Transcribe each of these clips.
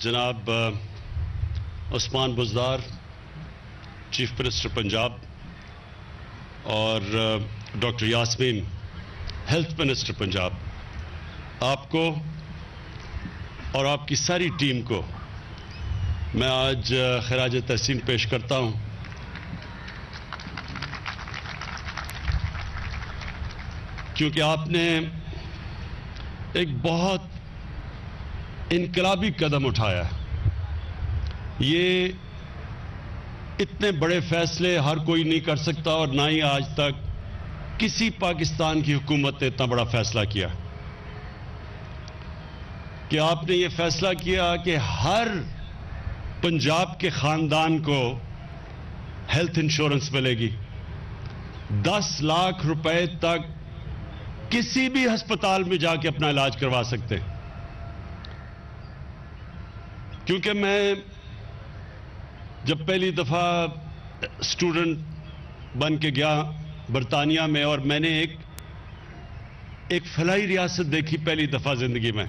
جناب Usman Buzdar chief minister Punjab اور doctor Yasmin health minister Punjab, آپ کو اور آپ کی ساری ٹیم کو میں آج خراج تحسین پیش کرتا ہوں کیونکہ آپ نے ایک بہت انقلابی قدم اٹھایا ہے۔ یہ اتنے بڑے فیصلے ہر کوئی نہیں کر سکتا اور نہ ہی آج تک کسی پاکستان کی حکومت نے اتنا بڑا فیصلہ کیا کہ آپ نے یہ فیصلہ کیا کہ ہر پنجاب کے خاندان کو ہیلتھ انشورنس ملے گی، 10 لاکھ روپے تک کسی بھی ہسپتال میں جا کے اپنا علاج کروا سکتے ہیں۔ کیونکہ میں جب پہلی دفعہ اسٹوڈنٹ بن کے گیا برطانیہ میں اور میں نے ایک فلاحی ریاست دیکھی پہلی دفعہ زندگی میں،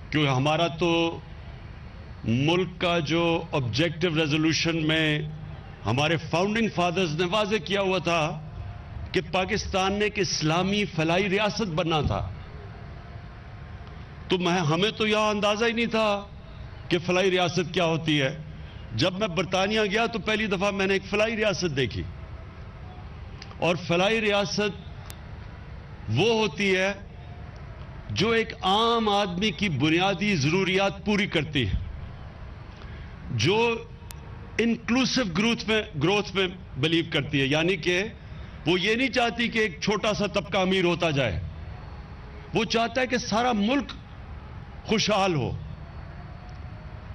کیونکہ ہمارا تو ملک کا جو آبجیکٹو ریزولوشن میں ہمارے فاؤنڈنگ فادرز نے واضح کیا ہوا تھا کہ پاکستان نے ایک اسلامی فلاحی ریاست بننا تھا، تو ہمیں تو یہاں اندازہ ہی نہیں تھا کہ فلاحی ریاست کیا ہوتی ہے۔ جب میں برطانیہ گیا تو پہلی دفعہ میں نے ایک فلاحی ریاست دیکھی، اور فلاحی ریاست وہ ہوتی ہے جو ایک عام آدمی کی بنیادی ضروریات پوری کرتی ہے، جو انکلوسیو گروتھ میں بلیو کرتی ہے، یعنی کہ وہ یہ نہیں چاہتی کہ ایک چھوٹا سا طبقہ امیر ہوتا جائے، وہ چاہتا ہے کہ سارا ملک خوشحال ہو۔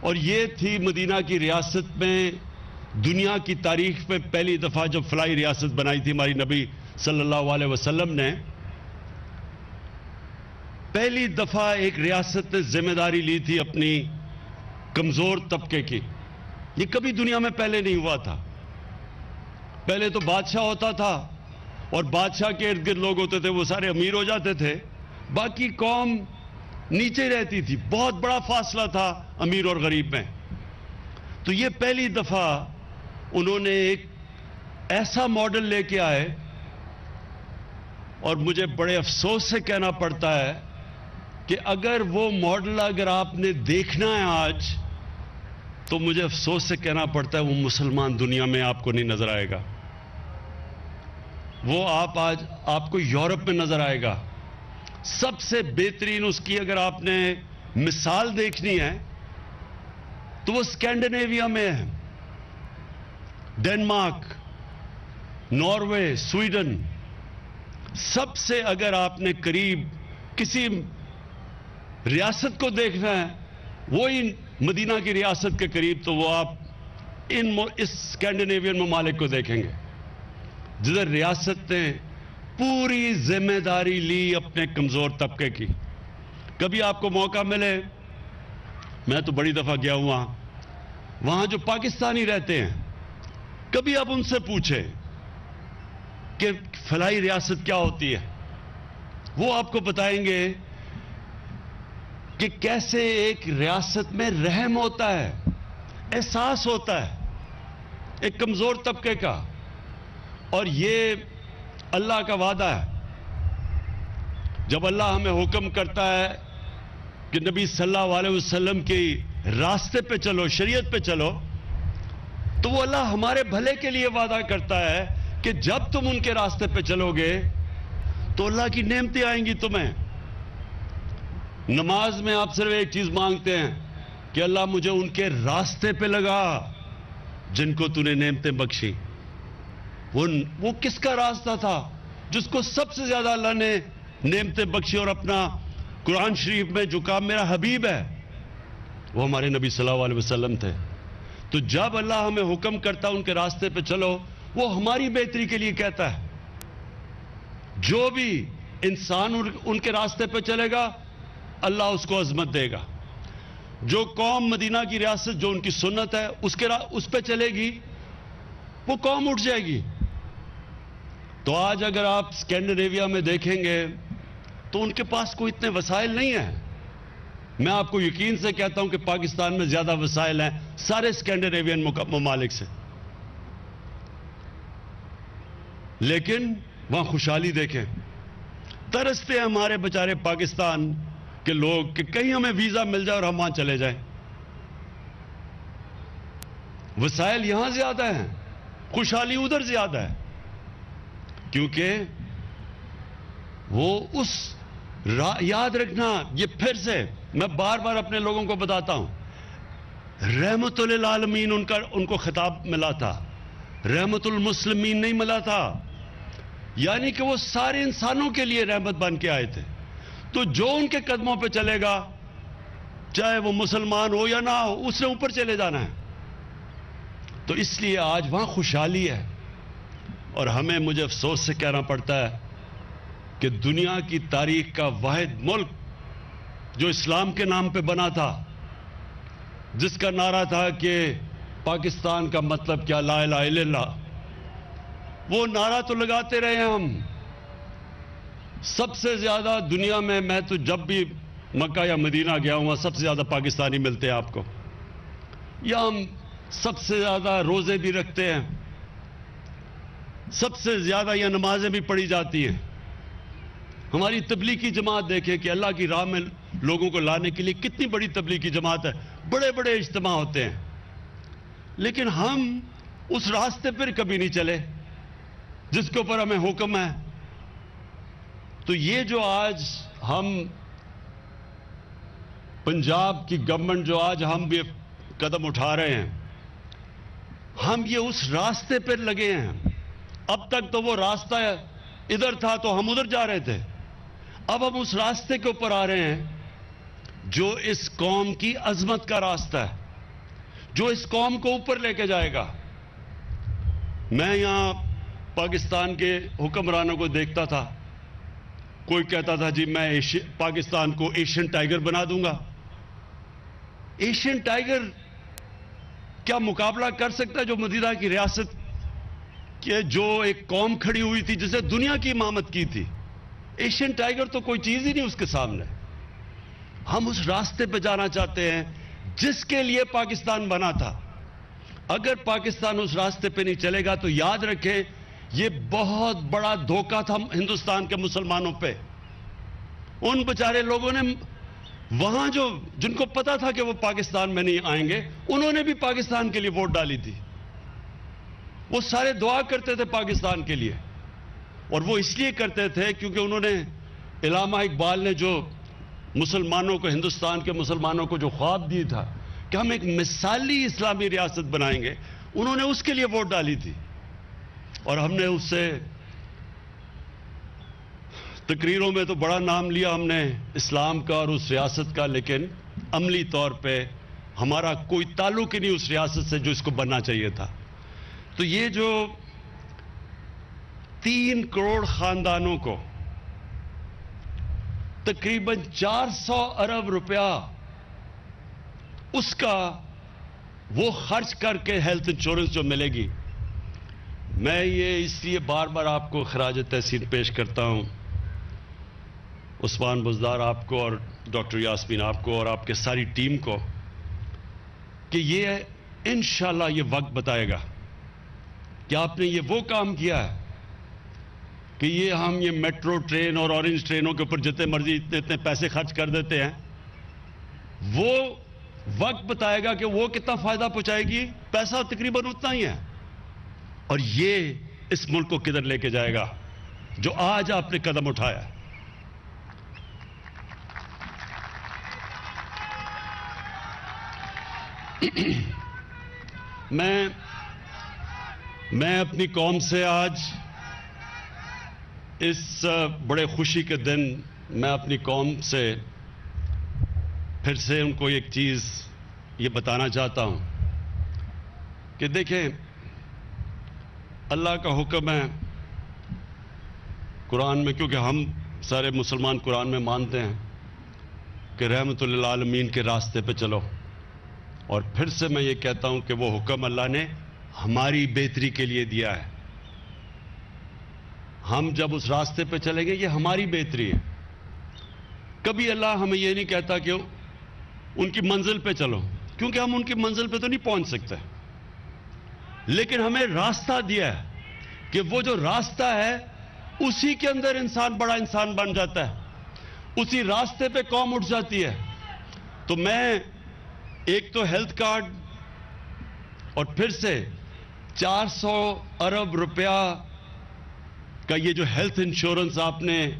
اور یہ تھی مدینہ کی ریاست میں دنیا کی تاریخ میں پہلی دفعہ جب فلاحی ریاست بنائی تھی ہماری نبی صلی اللہ علیہ وسلم نے، پہلی دفعہ ایک ریاست نے ذمہ داری لی تھی اپنی کمزور طبقے کی۔ یہ کبھی دنیا میں پہلے نہیں ہوا تھا۔ پہلے تو بادشاہ ہوتا تھا اور بادشاہ کے ارد گرد لوگ ہوتے تھے، وہ سارے امیر ہو جاتے تھے، باقی قوم نیچے رہتی تھی۔ بہت بڑا فاصلہ تھا امیر اور غریب میں۔ تو یہ پہلی دفعہ انہوں نے ایک ایسا ماڈل لے کے آئے، اور مجھے بڑے افسوس سے کہنا پڑتا ہے کہ اگر وہ ماڈل اگر آپ نے دیکھنا ہے آج، تو مجھے افسوس سے کہنا پڑتا ہے وہ مسلمان دنیا میں آپ کو نہیں نظر آئے گا۔ وہ آج آپ کو یورپ میں نظر آئے گا۔ سب سے بہترین اس کی اگر آپ نے مثال دیکھنی ہے تو وہ اسکینڈینیویا میں ہے، ڈنمارک، ناروے، سویڈن۔ سب سے اگر آپ نے قریب کسی ریاست کو دیکھنا ہے وہی مدینہ کی ریاست کے قریب، تو وہ آپ اس اسکینڈینیوین ممالک کو دیکھیں گے جدھر ریاست نے پوری ذمہ داری لی اپنے کمزور طبقے کی۔ کبھی آپ کو موقع ملے، میں تو بڑی دفعہ گیا ہوں وہاں جو پاکستانی رہتے ہیں، کبھی آپ ان سے پوچھیں کہ فلاحی ریاست کیا ہوتی ہے، وہ آپ کو بتائیں گے کہ کیسے ایک ریاست میں رحم ہوتا ہے، احساس ہوتا ہے ایک کمزور طبقے کا۔ اور یہ اللہ کا وعدہ ہے۔ جب اللہ ہمیں حکم کرتا ہے کہ نبی صلی اللہ علیہ وسلم کے راستے پہ چلو، شریعت پہ چلو، تو وہ اللہ ہمارے بھلے کے لیے وعدہ کرتا ہے کہ جب تم ان کے راستے پہ چلو گے تو اللہ کی نعمتیں آئیں گی تمہیں۔ نماز میں آپ صرف ایک چیز مانگتے ہیں کہ اللہ مجھے ان کے راستے پہ لگا جن کو تو نے نعمتیں بخشی۔ وہ کس کا راستہ تھا؟ جس کو سب سے زیادہ اللہ نے نعمتیں بخشی اور اپنا قرآن شریف میں جو کہا میرا حبیب ہے، وہ ہمارے نبی صلی اللہ علیہ وسلم تھے۔ تو جب اللہ ہمیں حکم کرتا ان کے راستے پہ چلو، وہ ہماری بہتری کے لیے کہتا ہے۔ جو بھی انسان ان کے راستے پہ چلے گا اللہ اس کو عظمت دے گا۔ جو قوم مدینہ کی ریاست جو ان کی سنت ہے اس پہ چلے گی، وہ قوم اٹھ جائے گی۔ تو آج اگر آپ اسکینڈینیویا میں دیکھیں گے تو ان کے پاس کوئی اتنے وسائل نہیں ہیں، میں آپ کو یقین سے کہتا ہوں کہ پاکستان میں زیادہ وسائل ہیں سارے اسکینڈینیوین ممالک سے، لیکن وہاں خوشحالی دیکھیں، ترستے ہیں ہمارے بیچارے پاکستان کے لوگ کہ کہیں ہمیں ویزا مل جائے اور ہم وہاں چلے جائیں۔ وسائل یہاں زیادہ ہیں، خوشحالی ادھر زیادہ ہے، کیونکہ وہ یاد رکھنا، یہ پھر سے میں بار بار اپنے لوگوں کو بتاتا ہوں، رحمت للعالمین ان کو خطاب ملا تھا، رحمت المسلمین نہیں ملا تھا، یعنی کہ وہ سارے انسانوں کے لیے رحمت بن کے آئے تھے۔ تو جو ان کے قدموں پہ چلے گا، چاہے وہ مسلمان ہو یا نہ ہو، اس نے اوپر چلے جانا ہے۔ تو اس لیے آج وہاں خوشحالی ہے، اور مجھے افسوس سے کہنا پڑتا ہے کہ دنیا کی تاریخ کا واحد ملک جو اسلام کے نام پہ بنا تھا، جس کا نعرہ تھا کہ پاکستان کا مطلب کیا، لا الہ الا اللہ، وہ نعرہ تو لگاتے رہے ہیں ہم۔ سب سے زیادہ دنیا میں تو جب بھی مکہ یا مدینہ گیا ہوں، سب سے زیادہ پاکستانی ملتے ہیں آپ کو۔ یا ہم سب سے زیادہ روزے بھی رکھتے ہیں، سب سے زیادہ یہ نمازیں بھی پڑھی جاتی ہیں۔ ہماری تبلیغی جماعت دیکھیں کہ اللہ کی راہ میں لوگوں کو لانے کے لیے کتنی بڑی تبلیغی جماعت ہے، بڑے بڑے اجتماع ہوتے ہیں، لیکن ہم اس راستے پر کبھی نہیں چلے جس کے اوپر ہمیں حکم ہے۔ تو یہ جو آج ہم پنجاب کی گورنمنٹ جو آج ہم بھی قدم اٹھا رہے ہیں، ہم یہ اس راستے پر لگے ہیں۔ اب تک تو وہ راستہ ادھر تھا تو ہم ادھر جا رہے تھے، اب ہم اس راستے کے اوپر آ رہے ہیں جو اس قوم کی عظمت کا راستہ ہے، جو اس قوم کو اوپر لے کے جائے گا۔ میں یہاں پاکستان کے حکمرانوں کو دیکھتا تھا، کوئی کہتا تھا جی میں پاکستان کو ایشین ٹائیگر بنا دوں گا۔ ایشین ٹائیگر کیا مقابلہ کر سکتا ہے جو مدینہ کی ریاست کہ جو ایک قوم کھڑی ہوئی تھی جسے دنیا کی امامت کی تھی؟ ایشین ٹائیگر تو کوئی چیز ہی نہیں اس کے سامنے۔ ہم اس راستے پہ جانا چاہتے ہیں جس کے لیے پاکستان بنا تھا۔ اگر پاکستان اس راستے پہ نہیں چلے گا تو یاد رکھیں یہ بہت بڑا دھوکہ تھا ہندوستان کے مسلمانوں پہ۔ ان بیچارے لوگوں نے وہاں جن کو پتا تھا کہ وہ پاکستان میں نہیں آئیں گے، انہوں نے بھی پاکستان کے لیے ووٹ ڈالی تھی۔ وہ سارے دعا کرتے تھے پاکستان کے لیے، اور وہ اس لیے کرتے تھے کیونکہ انہوں نے علامہ اقبال نے جو مسلمانوں کو، ہندوستان کے مسلمانوں کو جو خواب دی تھا کہ ہم ایک مثالی اسلامی ریاست بنائیں گے، انہوں نے اس کے لیے ووٹ ڈالی تھی۔ اور ہم نے اس سے تقریروں میں تو بڑا نام لیا ہم نے اسلام کا اور اس ریاست کا، لیکن عملی طور پہ ہمارا کوئی تعلق ہی نہیں اس ریاست سے جو اس کو بننا چاہیے تھا۔ تو یہ جو 3 کروڑ خاندانوں کو تقریباً 400 ارب روپیہ اس کا وہ خرچ کر کے ہیلتھ انشورنس جو ملے گی، میں یہ اس لیے بار بار آپ کو خراج تحسین پیش کرتا ہوں، عثمان بزدار آپ کو اور ڈاکٹر یاسمین آپ کو اور آپ کے ساری ٹیم کو، کہ یہ انشاءاللہ یہ وقت بتائے گا کہ آپ نے یہ وہ کام کیا ہے کہ یہ میٹرو ٹرین اور اورنج ٹرینوں کے اوپر جتنے مرضی اتنے پیسے خرچ کر دیتے ہیں، وہ وقت بتائے گا کہ وہ کتنا فائدہ پہنچائے گی۔ پیسہ تقریباً اتنا ہی ہے، اور یہ اس ملک کو کدھر لے کے جائے گا جو آج آپ نے قدم اٹھایا۔ میں اپنی قوم سے آج اس بڑے خوشی کے دن میں اپنی قوم سے پھر سے ان کو ایک چیز یہ بتانا چاہتا ہوں کہ دیکھیں، اللہ کا حکم ہے قرآن میں، کیونکہ ہم سارے مسلمان قرآن میں مانتے ہیں کہ رحمت للعالمین کے راستے پہ چلو، اور پھر سے میں یہ کہتا ہوں کہ وہ حکم اللہ نے ہماری بہتری کے لیے دیا ہے۔ ہم جب اس راستے پہ چلیں گے یہ ہماری بہتری ہے۔ کبھی اللہ ہمیں یہ نہیں کہتا کہ ان کی منزل پہ چلو، کیونکہ ہم ان کی منزل پہ تو نہیں پہنچ سکتے، لیکن ہمیں راستہ دیا ہے کہ وہ جو راستہ ہے اسی کے اندر انسان بڑا انسان بن جاتا ہے، اسی راستے پہ قوم اٹھ جاتی ہے۔ تو میں ایک تو ہیلتھ کارڈ اور پھر سے 400 ارب روپیہ کا یہ جو ہیلتھ انشورنس آپ نے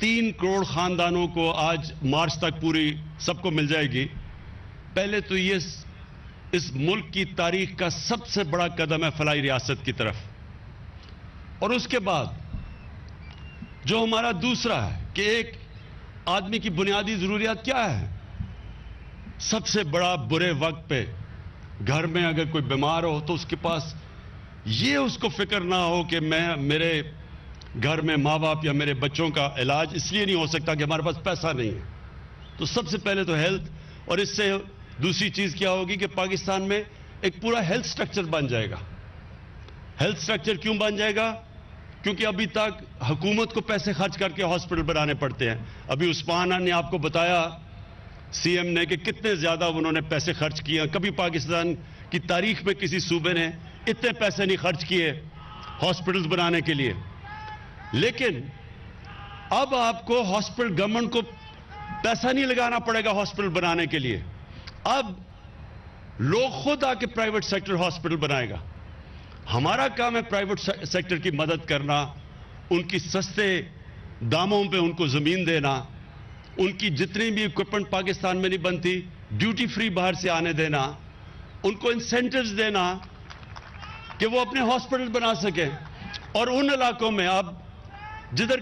3 کروڑ خاندانوں کو آج مارچ تک پوری سب کو مل جائے گی، پہلے تو یہ اس ملک کی تاریخ کا سب سے بڑا قدم ہے فلاحی ریاست کی طرف۔ اور اس کے بعد جو ہمارا دوسرا ہے کہ ایک آدمی کی بنیادی ضروریات کیا ہے؟ سب سے بڑا برے وقت پہ گھر میں اگر کوئی بیمار ہو تو اس کے پاس یہ اس کو فکر نہ ہو کہ میرے گھر میں ماں باپ یا میرے بچوں کا علاج اس لیے نہیں ہو سکتا کہ ہمارے پاس پیسہ نہیں ہے۔ تو سب سے پہلے تو ہیلتھ، اور اس سے دوسری چیز کیا ہوگی کہ پاکستان میں ایک پورا ہیلتھ سٹرکچر بن جائے گا۔ ہیلتھ سٹرکچر کیوں بن جائے گا؟ کیونکہ ابھی تک حکومت کو پیسے خرچ کر کے ہاسپٹل بنانے پڑتے ہیں۔ ابھی عثمان نے آپ کو بتایا سی ایم نے کہ کتنے زیادہ انہوں نے پیسے خرچ کیے، کبھی پاکستان کی تاریخ میں کسی صوبے نے اتنے پیسے نہیں خرچ کیے ہاسپٹلز بنانے کے لیے۔ لیکن اب آپ کو ہاسپٹل، گورنمنٹ کو پیسہ نہیں لگانا پڑے گا ہاسپٹل بنانے کے لیے، اب لوگ خود آ کے پرائیویٹ سیکٹر ہاسپٹل بنائے گا۔ ہمارا کام ہے پرائیویٹ سیکٹر کی مدد کرنا، ان کی سستے داموں پہ ان کو زمین دینا، ان کی جتنی بھی اکوپمنٹ پاکستان میں نہیں بنتی ڈیوٹی فری باہر سے آنے دینا، ان کو انسینٹیوز دینا کہ وہ اپنے ہاسپٹل بنا سکیں۔ اور ان علاقوں میں اب جدھر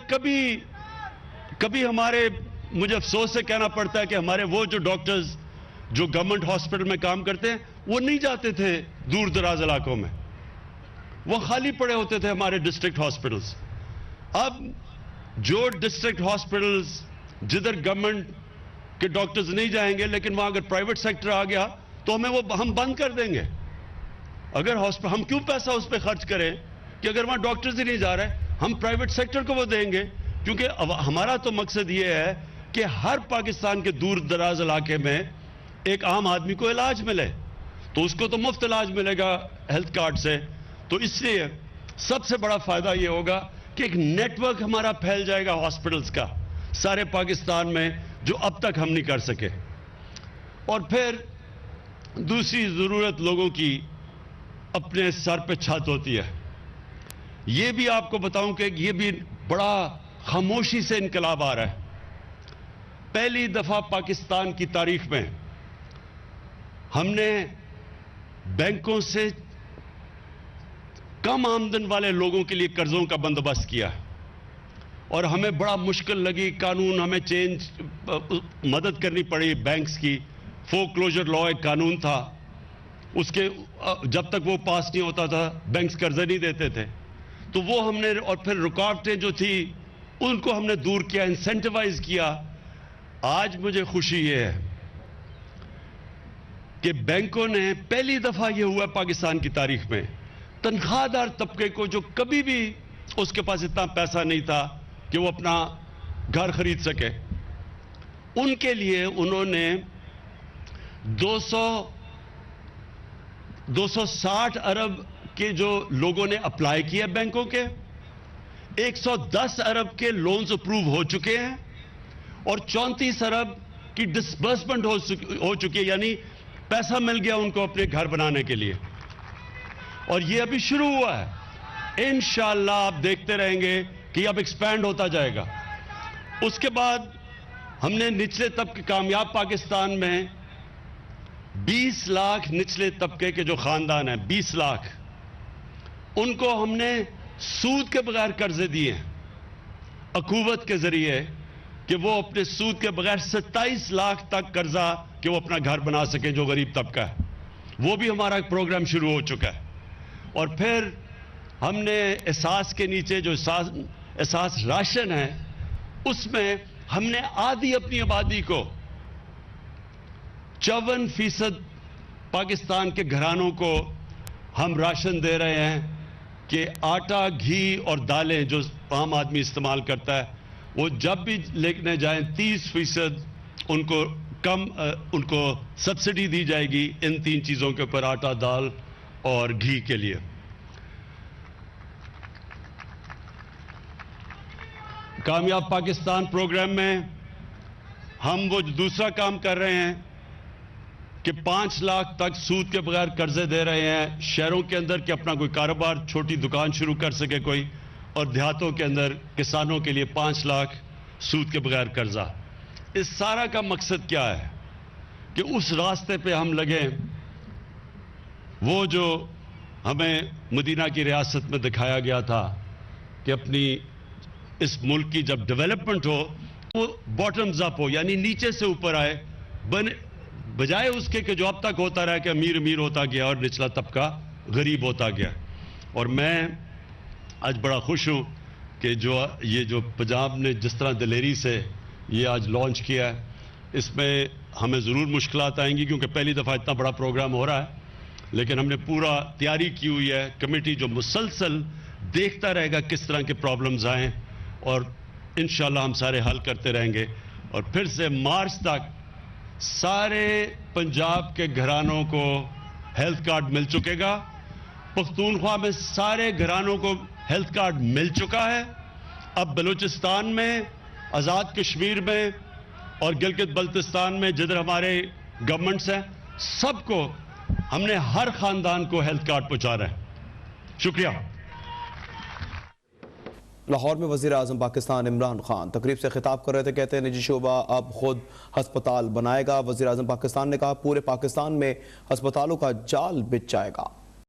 کبھی ہمارے، مجھے افسوس سے کہنا پڑتا ہے کہ ہمارے وہ جو ڈاکٹرز جو گورنمنٹ ہاسپٹل میں کام کرتے ہیں وہ نہیں جاتے تھے دور دراز علاقوں میں، وہ خالی پڑے ہوتے تھے ہمارے ڈسٹرکٹ ہاسپٹلز۔ اب جو ڈسٹرکٹ ہاسپٹلز جدھر گورنمنٹ کے ڈاکٹرز نہیں جائیں گے لیکن وہاں اگر پرائیویٹ سیکٹر آ گیا تو ہم بند کر دیں گے۔ اگر ہم کیوں پیسہ اس پہ خرچ کریں کہ اگر وہاں ڈاکٹرز ہی نہیں جا رہے، ہم پرائیویٹ سیکٹر کو وہ دیں گے، کیونکہ ہمارا تو مقصد یہ ہے کہ ہر پاکستان کے دور دراز علاقے میں ایک عام آدمی کو علاج ملے، تو اس کو تو مفت علاج ملے گا ہیلتھ کارڈ سے۔ تو اس لیے سب سے بڑا فائدہ یہ ہوگا کہ ایک نیٹ ورک ہمارا پھیل جائے گا ہاسپٹلز کا سارے پاکستان میں، جو اب تک ہم نہیں کر سکے۔ اور پھر دوسری ضرورت لوگوں کی اپنے سر پہ چھت ہوتی ہے۔ یہ بھی آپ کو بتاؤں کہ یہ بھی بڑا خاموشی سے انقلاب آ رہا ہے۔ پہلی دفعہ پاکستان کی تاریخ میں ہم نے بینکوں سے کم آمدن والے لوگوں کے لیے قرضوں کا بندوبست کیا، اور ہمیں بڑا مشکل لگی، قانون ہمیں مدد کرنی پڑی بینکس کی۔ فور کلوجر لا ایک قانون تھا، اس کے جب تک وہ پاس نہیں ہوتا تھا بینکس قرضے نہیں دیتے تھے، تو وہ ہم نے، اور پھر رکاوٹیں جو تھی ان کو ہم نے دور کیا، انسینٹیوائز کیا۔ آج مجھے خوشی یہ ہے کہ بینکوں نے پہلی دفعہ یہ ہوا پاکستان کی تاریخ میں، تنخواہ دار طبقے کو جو کبھی بھی اس کے پاس اتنا پیسہ نہیں تھا کہ وہ اپنا گھر خرید سکے، ان کے لیے انہوں نے 260 ارب کے جو لوگوں نے اپلائی کیا بینکوں کے، 110 ارب کے لونز اپروو ہو چکے ہیں، اور 34 ارب کی ڈسبرسمنٹ ہو چکی ہے، یعنی پیسہ مل گیا ان کو اپنے گھر بنانے کے لیے۔ اور یہ ابھی شروع ہوا ہے، انشاءاللہ آپ دیکھتے رہیں گے کہ اب ایکسپینڈ ہوتا جائے گا۔ اس کے بعد ہم نے نچلے طبقے، کامیاب پاکستان میں 20 لاکھ نچلے طبقے کے جو خاندان ہیں، 20 لاکھ، ان کو ہم نے سود کے بغیر قرضے دیے ہیں، اخوت کے ذریعے، کہ وہ اپنے سود کے بغیر 27 لاکھ تک قرضہ کہ وہ اپنا گھر بنا سکیں جو غریب طبقہ ہے۔ وہ بھی ہمارا ایک پروگرام شروع ہو چکا ہے۔ اور پھر ہم نے احساس کے نیچے جو احساس راشن ہے، اس میں ہم نے آدھی اپنی آبادی کو 54% پاکستان کے گھرانوں کو ہم راشن دے رہے ہیں کہ آٹا، گھی اور دالیں جو عام آدمی استعمال کرتا ہے، وہ جب بھی لینے جائیں 30% ان کو کم ان کو سبسڈی دی جائے گی ان 3 چیزوں کے اوپر، آٹا، دال اور گھی کے لیے۔ کامیاب پاکستان پروگرام میں ہم وہ دوسرا کام کر رہے ہیں کہ 5 لاکھ تک سود کے بغیر قرضے دے رہے ہیں شہروں کے اندر کہ اپنا کوئی کاروبار، چھوٹی دکان شروع کر سکے کوئی، اور دیہاتوں کے اندر کسانوں کے لیے 5 لاکھ سود کے بغیر قرضہ۔ اس سارا کا مقصد کیا ہے کہ اس راستے پہ ہم لگیں، وہ جو ہمیں مدینہ کی ریاست میں دکھایا گیا تھا کہ اپنی اس ملک کی جب ڈیولپمنٹ ہو وہ باٹمز اپ ہو، یعنی نیچے سے اوپر آئے، بجائے اس کے کہ جو اب تک ہوتا رہا کہ امیر امیر ہوتا گیا اور نچلا طبقہ غریب ہوتا گیا۔ اور میں آج بڑا خوش ہوں کہ یہ جو پنجاب نے جس طرح دلیری سے یہ آج لانچ کیا ہے، اس میں ہمیں ضرور مشکلات آئیں گی کیونکہ پہلی دفعہ اتنا بڑا پروگرام ہو رہا ہے، لیکن ہم نے پورا تیاری کی ہوئی ہے، کمیٹی جو مسلسل دیکھتا رہے گا کس طرح کے پرابلمز آئیں، اور انشاءاللہ ہم سارے حل کرتے رہیں گے۔ اور پھر سے مارچ تک سارے پنجاب کے گھرانوں کو ہیلتھ کارڈ مل چکے گا، پختونخوا میں سارے گھرانوں کو ہیلتھ کارڈ مل چکا ہے، اب بلوچستان میں، آزاد کشمیر میں اور گلگت بلتستان میں جدھر ہمارے گورنمنٹس ہیں، سب کو ہم نے ہر خاندان کو ہیلتھ کارڈ پہنچا رہے ہیں۔ شکریہ۔ لاہور میں وزیر اعظم پاکستان عمران خان تقریب سے خطاب کر رہے تھے، کہتے ہیں نجی شعبہ اب خود ہسپتال بنائے گا۔ وزیر اعظم پاکستان نے کہا پورے پاکستان میں ہسپتالوں کا جال بچھ جائے گا۔